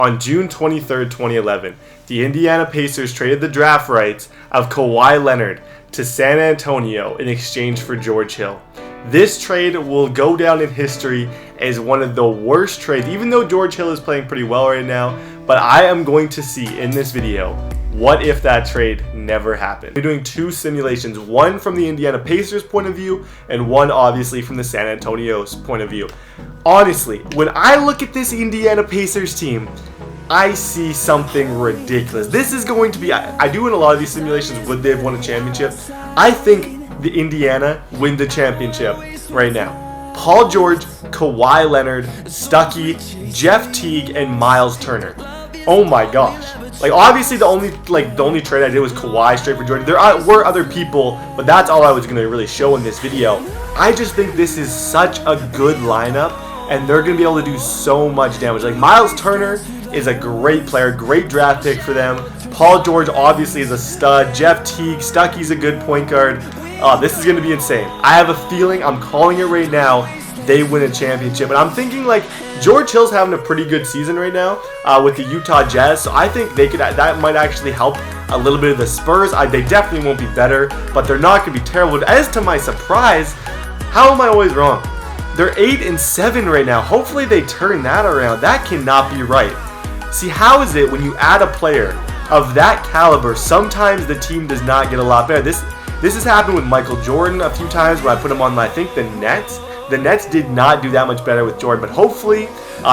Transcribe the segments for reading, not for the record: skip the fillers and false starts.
On June 23, 2011, the Indiana Pacers traded the draft rights of Kawhi Leonard to San Antonio in exchange for George Hill. This trade will go down in history as one of the worst trades, even though George Hill is playing pretty well right now. But I am going to see in this video, what if that trade never happened? We're doing two simulations, one from the Indiana Pacers point of view and one obviously from the San Antonio's point of view. Honestly, when I look at this Indiana Pacers team, I see something ridiculous. This is going to be, I do in a lot of these simulations, would they have won a championship? I think the Indiana win the championship right now. Paul George, Kawhi Leonard, Stuckey, Jeff Teague, and Miles Turner. Oh my gosh. Like, obviously the only trade I did was Kawhi straight for Jordan. There were other people, but that's all I was going to really show in this video. I just think this is such a good lineup, and they're going to be able to do so much damage. Like, Miles Turner is a great player, great draft pick for them. Paul George obviously is a stud. Jeff Teague, Stuckey's a good point guard. This is going to be insane. I have a feeling, I'm calling it right now, they win a championship. And I'm thinking, like, George Hill's having a pretty good season right now with the Utah Jazz, so I think that might actually help a little bit of the Spurs. They definitely won't be better, but they're not going to be terrible. As to my surprise, how am I always wrong? They're 8-7 right now. Hopefully they turn that around. That cannot be right. See, how is it when you add a player of that caliber, sometimes the team does not get a lot better? This has happened with Michael Jordan a few times where I put him on, I think, the Nets. The Nets did not do that much better with Jordan, but hopefully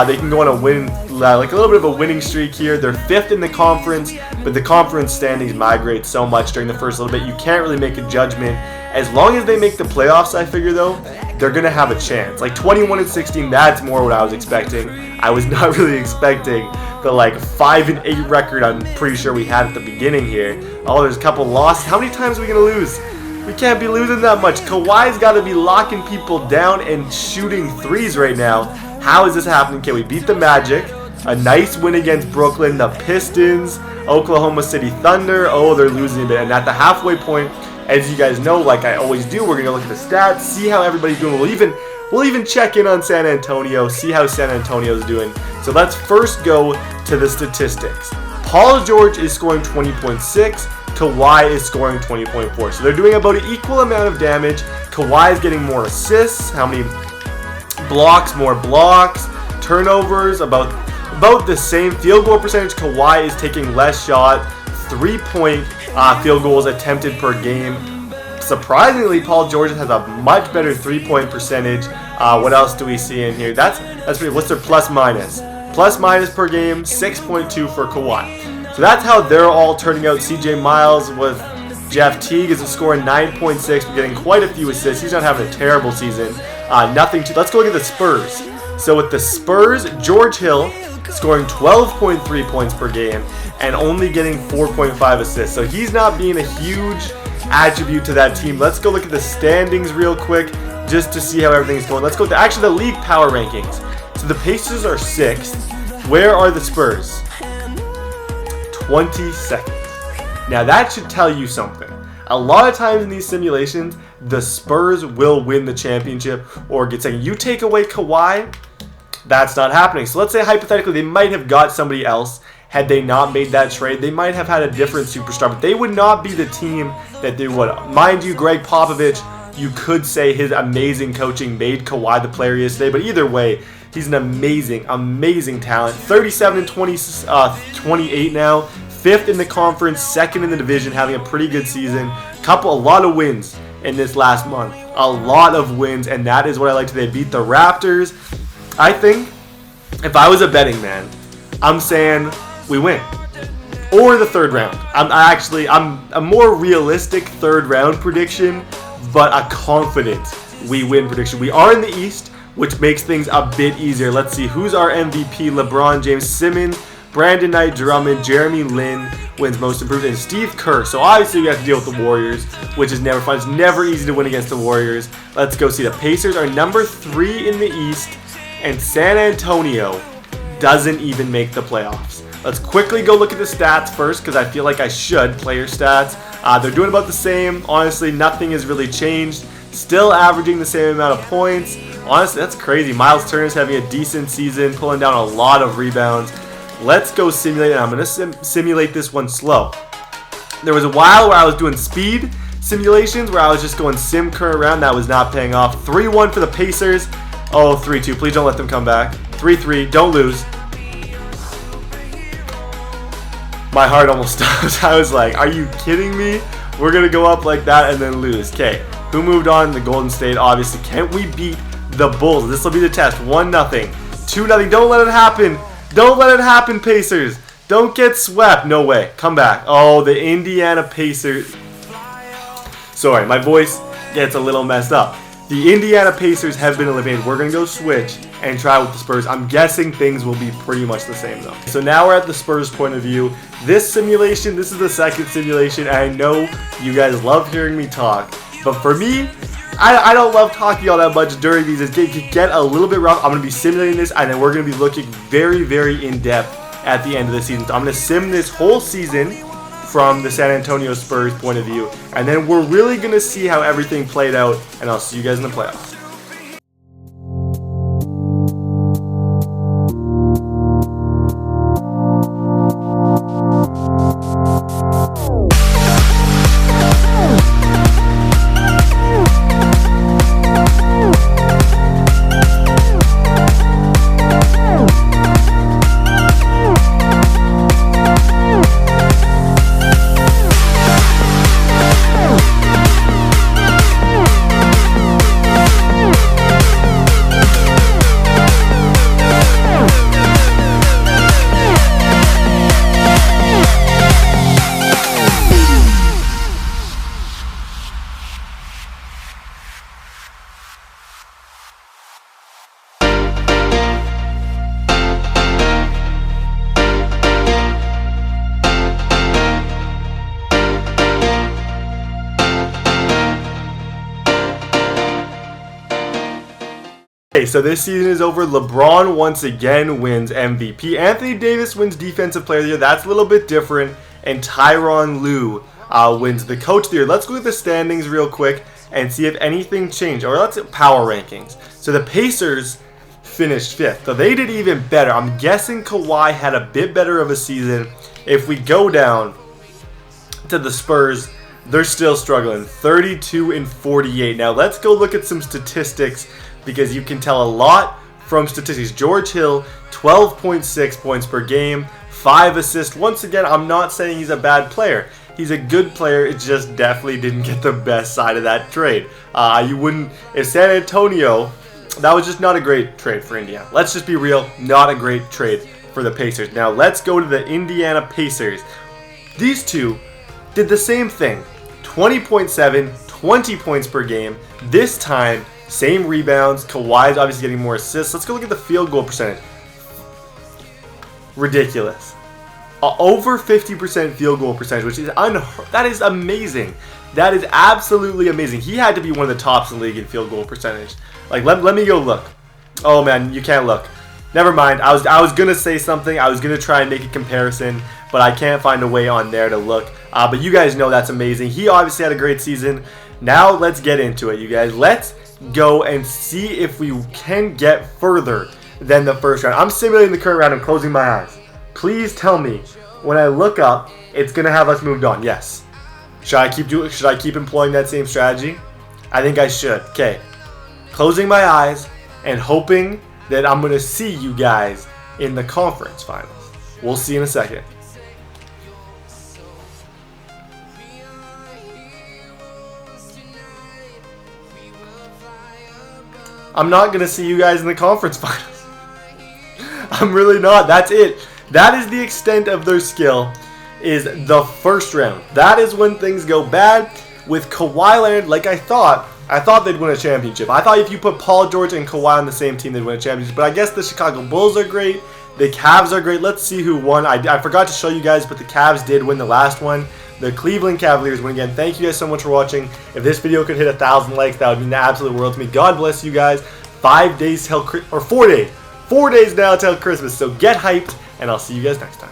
they can go on a win, like a little bit of a winning streak here. They're 5th in the conference, but the conference standings migrate so much during the first little bit, you can't really make a judgment. As long as they make the playoffs, I figure, though, they're going to have a chance. Like 21-16, that's more what I was expecting. I was not really expecting the 5-8 record I'm pretty sure we had at the beginning here. Oh, there's a couple losses. How many times are we going to lose? We can't be losing that much. Kawhi's got to be locking people down and shooting threes right now. How is this happening? Can we beat the Magic? A nice win against Brooklyn, the Pistons, Oklahoma City Thunder. Oh, they're losing a bit. And at the halfway point, as you guys know, like I always do, we're going to look at the stats, see how everybody's doing. We'll even check in on San Antonio, see how San Antonio's doing. So let's first go to the statistics. Paul George is scoring 20.6. Kawhi is scoring 20.4. So they're doing about an equal amount of damage. Kawhi is getting more assists. How many blocks? More blocks. Turnovers, about the same. Field goal percentage, Kawhi is taking less shot. 3-point field goals attempted per game. Surprisingly, Paul George has a much better 3-point percentage. What else do we see in here? That's pretty. What's their plus minus? Plus minus per game, 6.2 for Kawhi. So that's how they're all turning out. CJ Miles with Jeff Teague is scoring 9.6, but getting quite a few assists. He's not having a terrible season. Let's go look at the Spurs. So with the Spurs, George Hill scoring 12.3 points per game and only getting 4.5 assists. So he's not being a huge attribute to that team. Let's go look at the standings real quick just to see how everything's going. Let's go to actually the league power rankings. So the Pacers are 6th. Where are the Spurs? 22nd. Now that should tell you something. A lot of times in these simulations, the Spurs will win the championship or get second. You take away Kawhi, that's not happening. So let's say hypothetically they might have got somebody else. Had they not made that trade, they might have had a different superstar, but they would not be the team that they would. Mind you, Greg Popovich, you could say his amazing coaching made Kawhi the player he is today, but either way, he's an amazing, amazing talent. 37-28 now. 5th in the conference, 2nd in the division, having a pretty good season. A lot of wins in this last month. A lot of wins, and that is what I like to. They beat the Raptors. I think if I was a betting man, I'm saying we win. Or the 3rd round. I'm a more realistic 3rd round prediction, but a confident we win prediction. We are in the East, which makes things a bit easier. Let's see, who's our MVP? LeBron James, Simmons, Brandon Knight, Drummond, Jeremy Lin wins most improved, and Steve Kerr. So obviously we have to deal with the Warriors, which is never fun. It's never easy to win against the Warriors. Let's go see. The Pacers are number 3 in the East, and San Antonio doesn't even make the playoffs. Let's quickly go look at the stats first, because I feel like I should. Player stats. They're doing about the same. Honestly, nothing has really changed. Still averaging the same amount of points. Honestly, that's crazy. Miles Turner's having a decent season, pulling down a lot of rebounds. Let's go simulate, and I'm going to simulate this one slow. There was a while where I was doing speed simulations where I was just going sim current around. That was not paying off. 3-1 for the Pacers. Oh, 3-2. Please don't let them come back. 3-3. Don't lose. My heart almost stopped. I was like, are you kidding me? We're going to go up like that and then lose. Okay. Who moved on? The Golden State, obviously. Can't we beat the Bulls? This will be the test. 1-0. 2-0. Don't let it happen. Don't let it happen, Pacers. Don't get swept. No way. Come back. Oh, the Indiana Pacers. Sorry, my voice gets a little messed up. The Indiana Pacers have been eliminated. We're going to go switch and try with the Spurs. I'm guessing things will be pretty much the same, though. So now we're at the Spurs point of view. This simulation, this is the second simulation, and I know you guys love hearing me talk. But for me, I don't love talking all that much during these. It can get a little bit rough. I'm going to be simulating this, and then we're going to be looking very, very in-depth at the end of the season. So I'm going to sim this whole season from the San Antonio Spurs point of view, and then we're really going to see how everything played out, and I'll see you guys in the playoffs. Okay, so this season is over. LeBron once again wins MVP. Anthony Davis wins Defensive Player of the Year. That's a little bit different. And Tyronn Lue wins the Coach of the Year. Let's look at the standings real quick and see if anything changed. Or let's look at power rankings. So the Pacers finished 5th. So they did even better. I'm guessing Kawhi had a bit better of a season. If we go down to the Spurs, they're still struggling. 32-48. Now let's go look at some statistics, because you can tell a lot from statistics. George Hill, 12.6 points per game, 5 assists. Once again, I'm not saying he's a bad player. He's a good player. It just definitely didn't get the best side of that trade. You wouldn't, if San Antonio, that was just not a great trade for Indiana. Let's just be real, not a great trade for the Pacers. Now let's go to the Indiana Pacers. These two did the same thing. 20.7, 20 points per game. This time, same rebounds. Kawhi's obviously getting more assists. Let's go look at the field goal percentage. Ridiculous. Over 50% field goal percentage, which is that is amazing. That is absolutely amazing. He had to be one of the tops in the league in field goal percentage. Like, let me go look. Oh man, you can't look. Never mind. I was gonna say something. I was gonna try and make a comparison, but I can't find a way on there to look. But you guys know that's amazing. He obviously had a great season. Now let's get into it, you guys. Let's go and see if we can get further than the first round. I'm simulating the current round and closing my eyes. Please tell me when I look up, it's gonna have us moved on. Yes. Should I keep employing that same strategy? I think I should. Okay. Closing my eyes and hoping that I'm gonna see you guys in the conference finals. We'll see in a second. I'm not going to see you guys in the conference finals. I'm really not. That's it. That is the extent of their skill, is the first round. That is when things go bad. With Kawhi Leonard, like I thought they'd win a championship. I thought if you put Paul George and Kawhi on the same team, they'd win a championship. But I guess the Chicago Bulls are great. The Cavs are great. Let's see who won. I forgot to show you guys, but the Cavs did win the last one. The Cleveland Cavaliers win again. Thank you guys so much for watching. If this video could hit 1,000 likes, that would mean the absolute world to me. God bless you guys. 4 days now till Christmas. So get hyped, and I'll see you guys next time.